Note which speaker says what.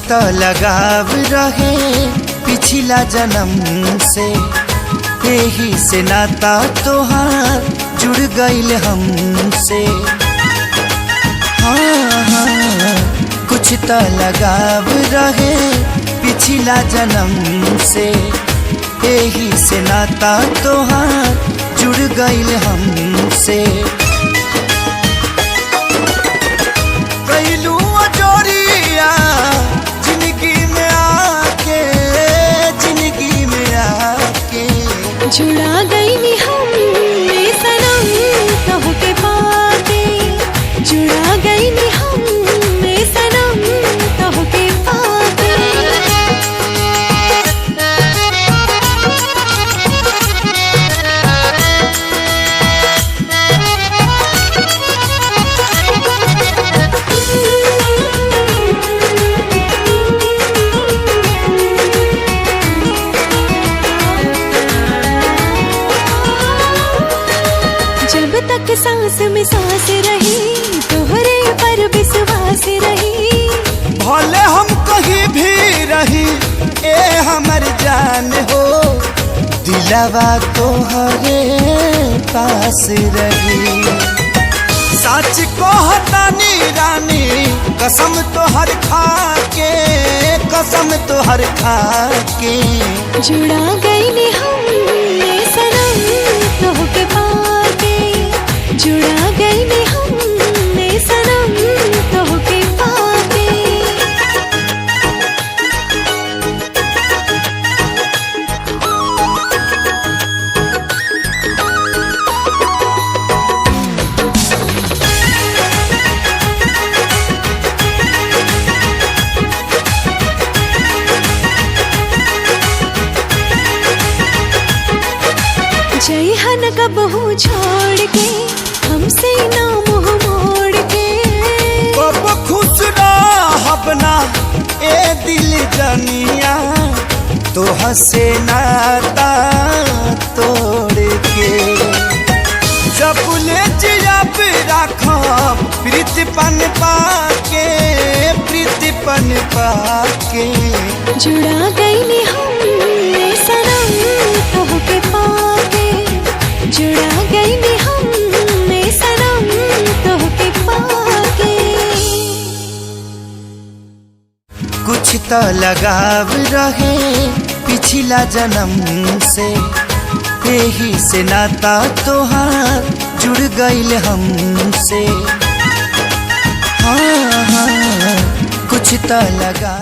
Speaker 1: तो लगाव रहे पिछला जन्म से, यही से नाता तोहार जुड़ गईल हमसे। हाँ हाँ कुछ तो लगाव रहे पिछला जन्म से, यही से नाता तोहार जुड़ गईल हमसे। कैलू जोड़िया जिंदगी में आके, जिंदगी में आके
Speaker 2: जुड़ा गई नी हम में सनम कहो के पाके, जुड़ा गई नी हम में सनम कहो के पाके। जब तक सांस में सांस रही तोहरे पर विश्वास रही,
Speaker 1: भले हम कहीं भी रही ए हमर जान हो, दिलवा तोहरे पास रही। सच कहतानी रानी कसम तोहर खाके, कसम तोहर खाके।
Speaker 2: जुड़ा गई नी हम में सनम कहो के पाके, जुड़ा गई नी हम में सनम कहो के पाके। जय हन कबहू छोड़ के हमसे ना मुँह मोड़ के,
Speaker 1: कब खुश रहब ना ए दिल जनिया तो हसे नाता तोड़ के। जब ले जियाब राखब प्रीतिपन पाके, प्रीतिपन पाके।
Speaker 2: जुड़ा गई नी हम में सनम कहो के पाके, जुड़ा गई नी हम में सनम कहो के पाके।
Speaker 1: कुछ तो लगाव रहे पिछला जन्म से, यही से नाता तोहार जुड़ गईल हमसे। हाँ हाँ कुछ तो लगा